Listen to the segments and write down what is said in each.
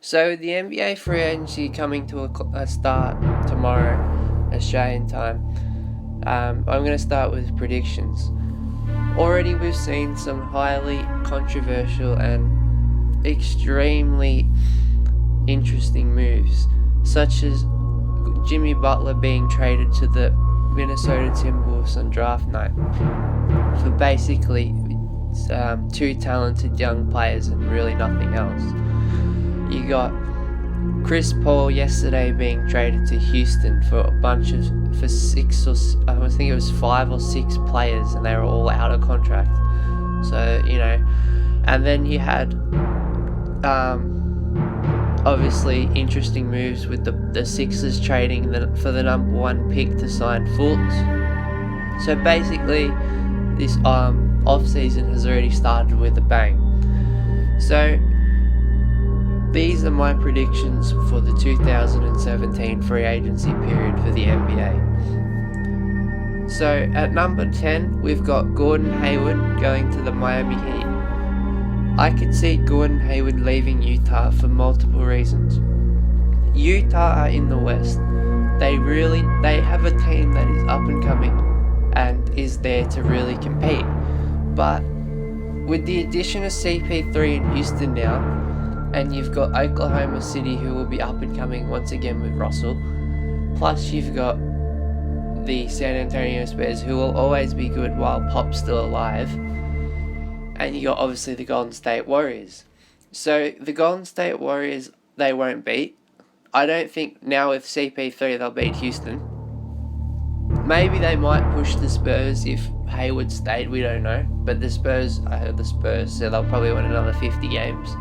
So the NBA free agency coming to a start tomorrow, Australian time. I'm going to start with predictions. Already we've seen some highly controversial and extremely interesting moves, such as Jimmy Butler being traded to the Minnesota Timberwolves on draft night for basically two talented young players and really nothing else. You got Chris Paul yesterday being traded to Houston for five or six players, and they were all out of contract. So, and then you had obviously interesting moves with the Sixers trading for the number one pick to sign Fultz. So basically, this off-season has already started with a bang. So these are my predictions for the 2017 free agency period for the NBA. So at number 10, we've got Gordon Hayward going to the Miami Heat. I could see Gordon Hayward leaving Utah for multiple reasons. Utah are in the West. They have a team that is up and coming and is there to really compete. But with the addition of CP3 in Houston now, and you've got Oklahoma City, who will be up and coming once again with Russell. Plus you've got the San Antonio Spurs, who will always be good while Pop's still alive. And you got obviously the Golden State Warriors. So the Golden State Warriors, they won't beat. I don't think now with CP3 they'll beat Houston. Maybe they might push the Spurs if Hayward stayed, we don't know. But I heard the Spurs, so they'll probably win another 50 games.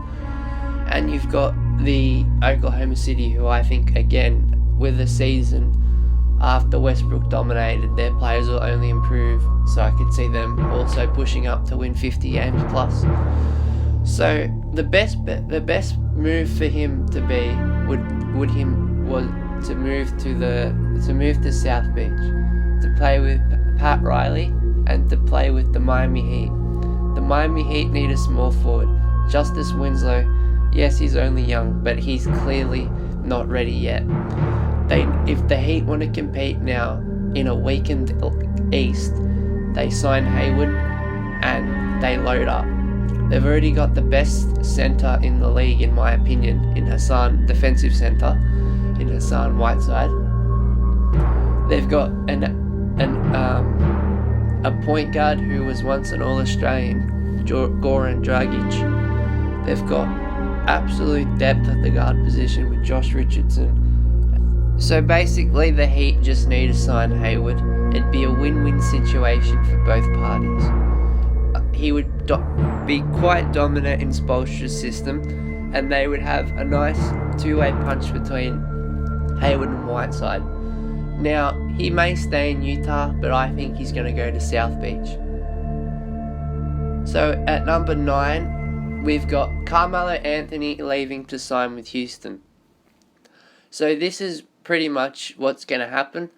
And you've got the Oklahoma City, who I think, again, with the season after Westbrook dominated, their players will only improve. So I could see them also pushing up to win 50 games plus. So the best move for him to be was to move to South Beach, to play with Pat Riley and to play with the Miami Heat. The Miami Heat need a small forward. Justice Winslow. Yes, he's only young, but he's clearly not ready yet. If the Heat want to compete now in a weakened East, they sign Hayward and they load up. They've already got the best centre in the league, in my opinion, in Hassan, defensive centre, in Hassan Whiteside. They've got a point guard who was once an All-Australian, Goran Dragic. They've got absolute depth at the guard position with Josh Richardson. So basically the Heat just need to sign Hayward. It'd be a win-win situation for both parties. He would be quite dominant in Spoelstra's system, and they would have a nice two-way punch between Hayward and Whiteside. Now, he may stay in Utah, but I think he's going to go to South Beach. So at number 9, we've got Carmelo Anthony leaving to sign with Houston. So this is pretty much what's going to happen.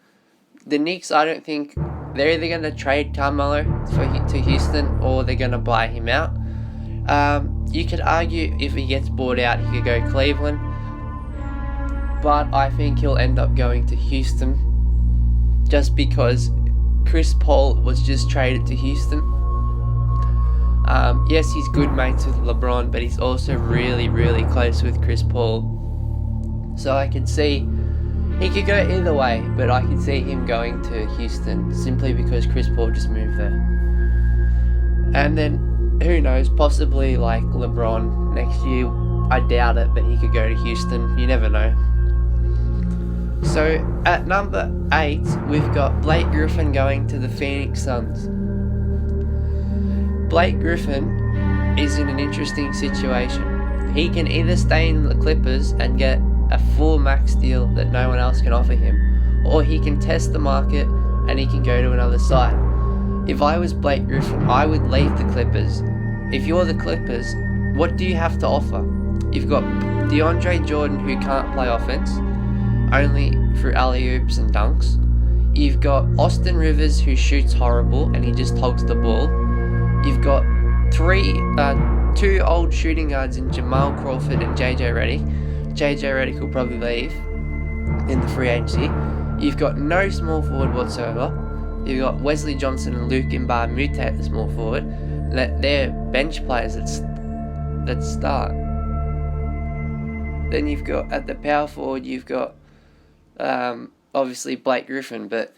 The Knicks, I don't think, they're either going to trade Carmelo to Houston or they're going to buy him out. You could argue if he gets bought out, he could go Cleveland. But I think he'll end up going to Houston just because Chris Paul was just traded to Houston. Yes, he's good mates with LeBron, but he's also really, really close with Chris Paul. So I can see he could go either way, but I can see him going to Houston simply because Chris Paul just moved there. And then, who knows, possibly like LeBron next year. I doubt it, but he could go to Houston. You never know. So at number 8, we've got Blake Griffin going to the Phoenix Suns. Blake Griffin is in an interesting situation. He can either stay in the Clippers and get a full max deal that no one else can offer him, or he can test the market and he can go to another side. If I was Blake Griffin, I would leave the Clippers. If you're the Clippers, what do you have to offer? You've got DeAndre Jordan, who can't play offense, only through alley-oops and dunks. You've got Austin Rivers, who shoots horrible and he just hogs the ball. You've got two old shooting guards in Jamal Crawford and JJ Redick, JJ Redick will probably leave in the free agency. You've got no small forward whatsoever. You've got Wesley Johnson and Luke Imbar Mute at the small forward. They're bench players that start. Then you've got at the power forward, you've got obviously Blake Griffin. But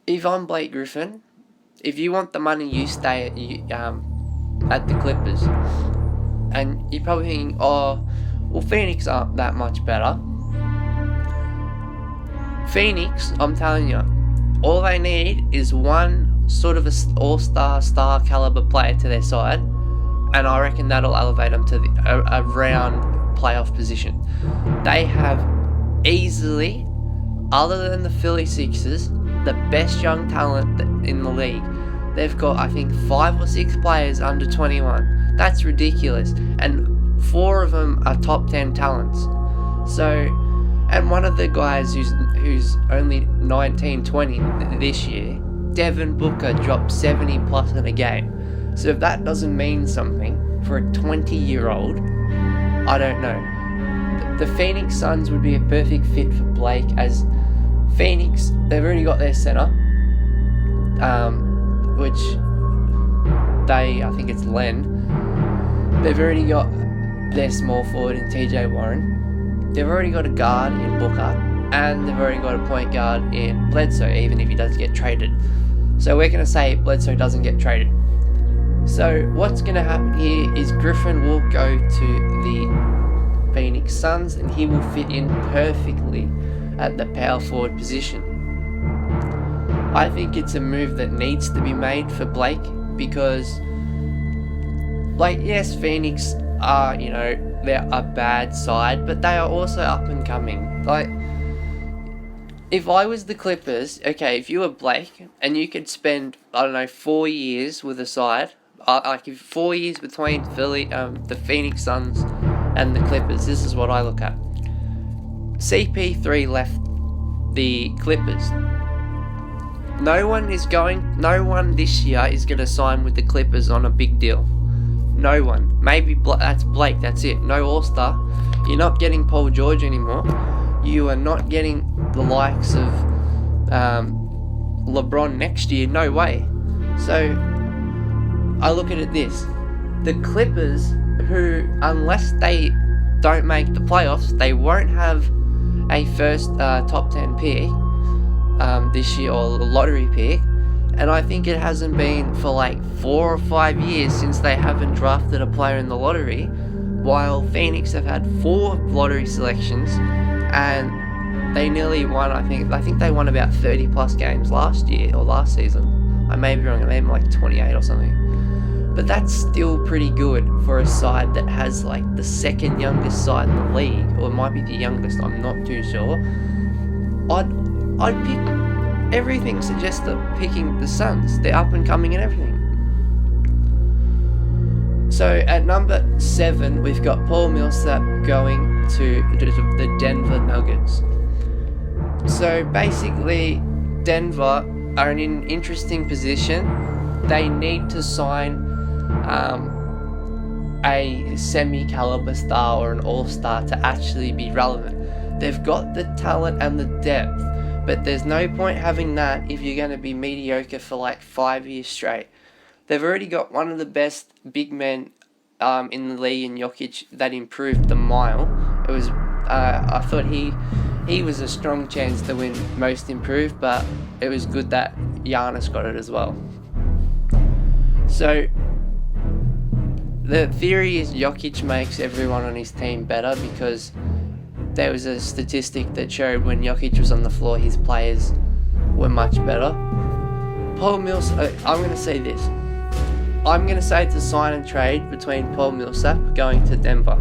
if I'm Blake Griffin, if you want the money, you stay at the Clippers. And you're probably thinking, Phoenix aren't that much better. Phoenix, I'm telling you, all they need is one sort of an all-star, star caliber player to their side, and I reckon that'll elevate them to a round playoff position. They have easily, other than the Philly Sixers, the best young talent in the league. They've got, I think, 5 or 6 players under 21. That's ridiculous. And 4 of them are top 10 talents. So, and one of the guys who's only 19, 20 this year, Devin Booker, dropped 70 plus in a game. So if that doesn't mean something for a 20-year-old, I don't know. The Phoenix Suns would be a perfect fit for Blake, as Phoenix, they've already got their center, which I think it's Len. They've already got their small forward in TJ Warren. They've already got a guard in Booker, and they've already got a point guard in Bledsoe, even if he does get traded. So we're going to say Bledsoe doesn't get traded. So what's going to happen here is Griffin will go to the Phoenix Suns, and he will fit in perfectly at the power forward position. I think it's a move that needs to be made for Blake, because yes, Phoenix are, they're a bad side, but they are also up and coming. If I was the Clippers, okay, if you were Blake and you could spend, 4 years with a side, if 4 years between the Phoenix Suns and the Clippers, this is what I look at. CP3 left the Clippers. No one this year is going to sign with the Clippers on a big deal. No one. Maybe that's Blake, that's it. No All-Star. You're not getting Paul George anymore. You are not getting the likes of LeBron next year. No way. So, I look at it this. The Clippers, who, unless they don't make the playoffs, they won't have a first top 10 pick this year, or a lottery pick. And I think it hasn't been for 4 or 5 years since they haven't drafted a player in the lottery, while Phoenix have had 4 lottery selections, and they nearly won. I think they won about 30 plus games last year or last season. I may be wrong, maybe 28 or something. But that's still pretty good for a side that has the second youngest side in the league, or it might be the youngest, I'm not too sure. I'd pick everything suggests picking the Suns. They're up and coming and everything. So at number 7, we've got Paul Millsap going to the Denver Nuggets. So basically, Denver are in an interesting position. They need to sign a semi-caliber star or an all-star to actually be relevant. They've got the talent and the depth, but there's no point having that if you're going to be mediocre for 5 years straight. They've already got one of the best big men in the league in Jokic that improved the mile. It was I thought he was a strong chance to win most improved, but it was good that Giannis got it as well. So the theory is Jokic makes everyone on his team better, because there was a statistic that showed when Jokic was on the floor, his players were much better. Paul Millsap, I'm going to say this. I'm going to say it's a sign and trade between Paul Millsap going to Denver.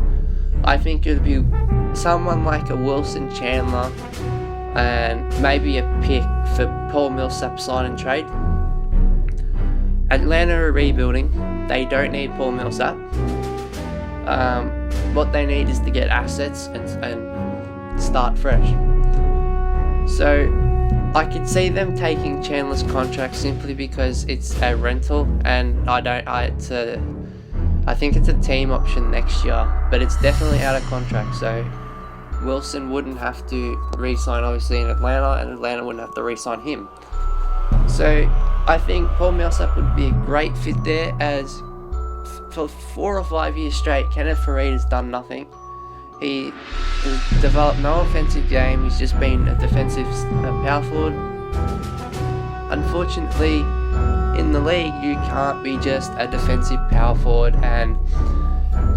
I think it would be someone like a Wilson Chandler and maybe a pick for Paul Millsap sign and trade. Atlanta are rebuilding. They don't need Paul Millsap. What they need is to get assets and start fresh. So I could see them taking Chandler's contract simply because it's a rental, and I think it's a team option next year, but it's definitely out of contract, so Wilson wouldn't have to re-sign obviously in Atlanta, and Atlanta wouldn't have to re-sign him. So I think Paul Millsap would be a great fit there, as for 4 or 5 years straight, Kenneth Faried has done nothing. He has developed no offensive game. He's just been a defensive power forward. Unfortunately, in the league, you can't be just a defensive power forward and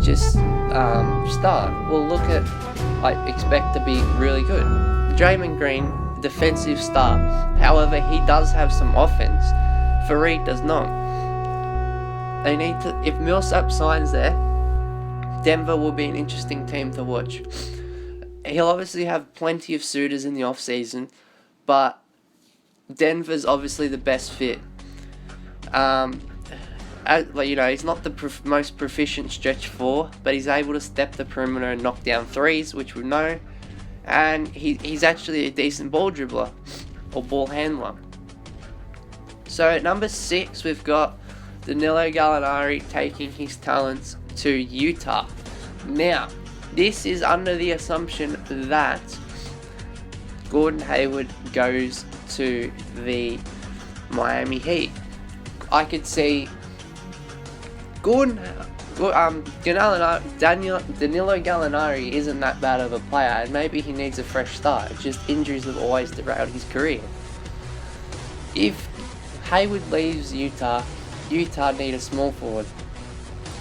just start. Well, look at, I expect to be really good. Draymond Green, defensive star. However, he does have some offense. Faried does not. They need to. If Millsap signs there, Denver will be an interesting team to watch. He'll obviously have plenty of suitors in the off season, but Denver's obviously the best fit. He's not the most proficient stretch 4, but he's able to step the perimeter and knock down threes, which we know. And he's actually a decent ball dribbler or ball handler. So at number 6, we've got Danilo Gallinari taking his talents to Utah. Now, this is under the assumption that Gordon Hayward goes to the Miami Heat. I could see Danilo Gallinari isn't that bad of a player, and maybe he needs a fresh start. It's just injuries have always derailed his career. If Hayward leaves Utah need a small forward.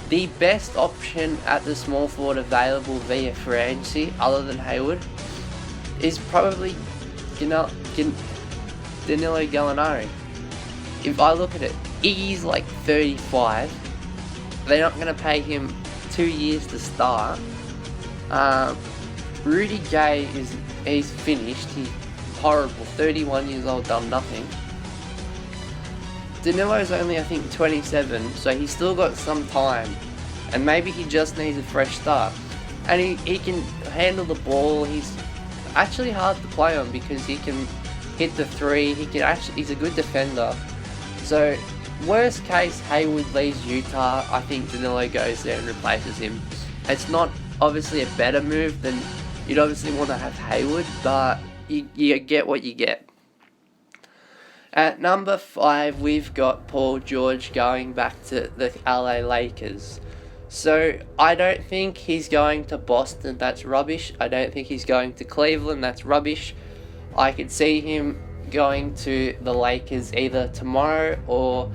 The best option at the small forward available via free agency, other than Hayward, is probably Danilo Gallinari. If I look at it, Iggy's like 35. They're not going to pay him 2 years to start. Rudy Gay he's finished. He's horrible. 31 years old, done nothing. Danilo's only, I think, 27, so he's still got some time. And maybe he just needs a fresh start. And he can handle the ball. He's actually hard to play on because he can hit the three. He's a good defender. So, worst case, Hayward leaves Utah. I think Danilo goes there and replaces him. It's not obviously a better move than you'd obviously want to have Hayward, but you get what you get. At number 5, we've got Paul George going back to the LA Lakers. So, I don't think he's going to Boston, that's rubbish. I don't think he's going to Cleveland, that's rubbish. I could see him going to the Lakers either tomorrow or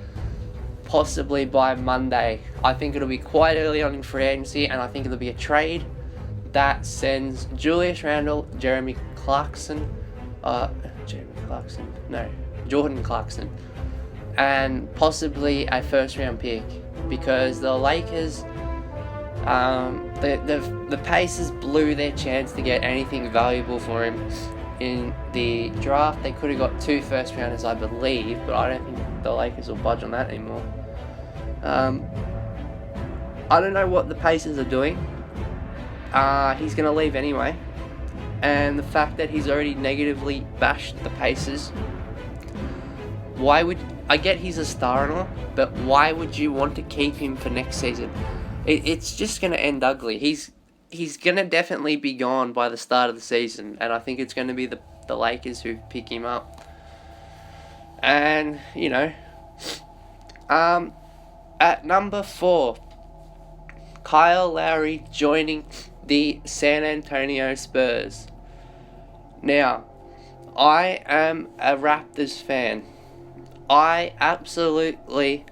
possibly by Monday. I think it'll be quite early on in free agency, and I think it'll be a trade that sends Julius Randle, Jordan Clarkson, and possibly a first round pick, because the Lakers, the Pacers blew their chance to get anything valuable for him in the draft. They could have got 2 first rounders, I believe, but I don't think the Lakers will budge on that anymore. I don't know what the Pacers are doing. He's going to leave anyway. And the fact that he's already negatively bashed the Pacers, I get he's a star and all, but why would you want to keep him for next season? It's just going to end ugly. He's going to definitely be gone by the start of the season, and I think it's going to be the Lakers who pick him up. And, at number 4, Kyle Lowry joining the San Antonio Spurs. Now, I am a Raptors fan. I absolutely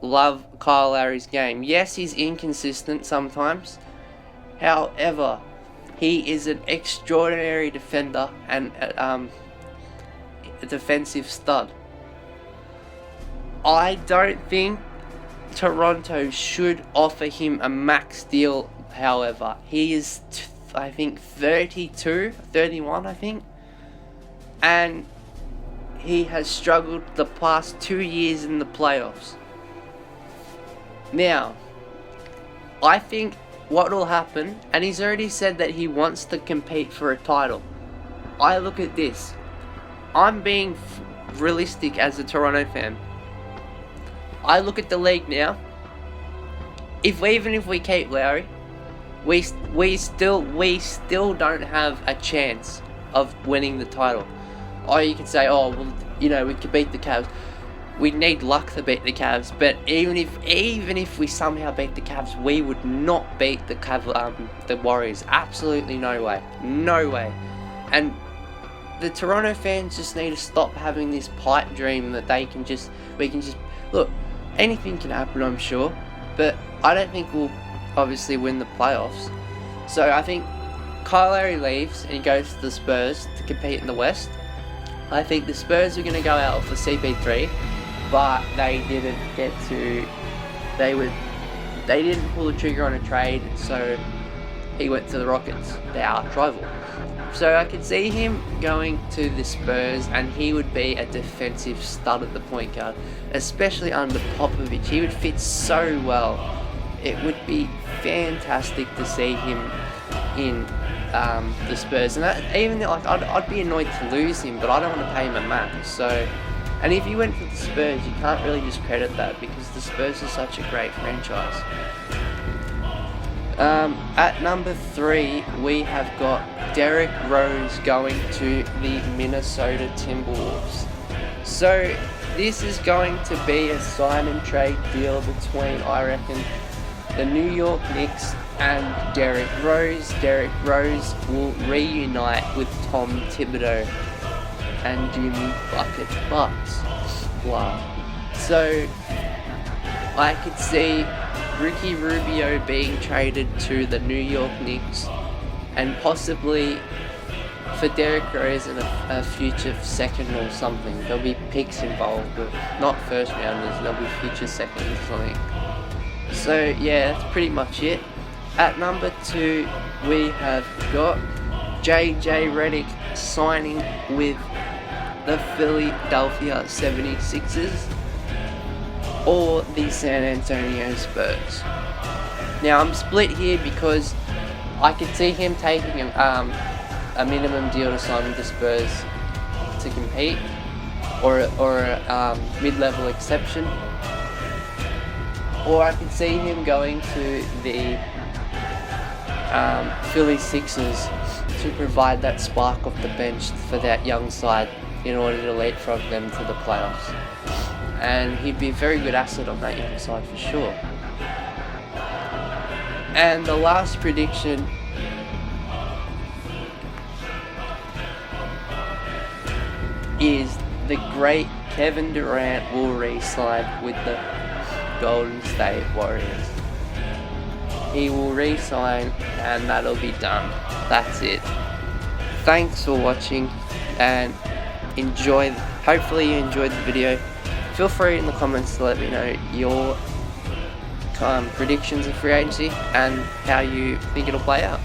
love Kyle Lowry's game. Yes, he's inconsistent sometimes. However, he is an extraordinary defender and a defensive stud. I don't think Toronto should offer him a max deal, however. He is, I think, 31, I think. And he has struggled the past 2 years in the playoffs. Now, I think what will happen, and he's already said that he wants to compete for a title. I look at this. I'm being realistic as a Toronto fan. I look at the league now. Even if we keep Lowry, we still don't have a chance of winning the title. Or you could say, oh well, you know, we could beat the Cavs. We need luck to beat the Cavs, but even if we somehow beat the Cavs, we would not beat the Warriors. Absolutely no way, no way. And the Toronto fans just need to stop having this pipe dream that we can just look. Anything can happen, I'm sure, but I don't think we'll obviously win the playoffs. So I think Kyle Lowry leaves and he goes to the Spurs to compete in the West. I think the Spurs are going to go out for CP3. But they didn't pull the trigger on a trade, so he went to the Rockets, their arch rival. So I could see him going to the Spurs, and he would be a defensive stud at the point guard, especially under Popovich. He would fit so well. It would be fantastic to see him in the Spurs, and I'd be annoyed to lose him, but I don't want to pay him a max. So. And if he went for the Spurs, you can't really discredit that because the Spurs are such a great franchise. At number 3, we have got Derrick Rose going to the Minnesota Timberwolves. So this is going to be a sign and trade deal between, I reckon, the New York Knicks and Derrick Rose. Derrick Rose will reunite with Tom Thibodeau and Jimmy Bucket Bucks. Wow. So I could see Ricky Rubio being traded to the New York Knicks, and possibly for Derrick Rose in a future second or something. There'll be picks involved, but not first rounders. There'll be future seconds or something. So yeah, that's pretty much it. At number 2, we have got JJ Redick signing with the Philadelphia 76ers or the San Antonio Spurs. Now I'm split here because I could see him taking a minimum deal to sign with the Spurs to compete, or a mid-level exception, or I could see him going to the Philly Sixers to provide that spark off the bench for that young side in order to leapfrog them to the playoffs. And he'd be a very good asset on that young side for sure. And the last prediction is the great Kevin Durant will re-sign with the Golden State Warriors. He will re-sign and that'll be done. That's it. Thanks for watching and hopefully you enjoyed the video. Feel free in the comments to let me know your predictions of free agency and how you think it'll play out.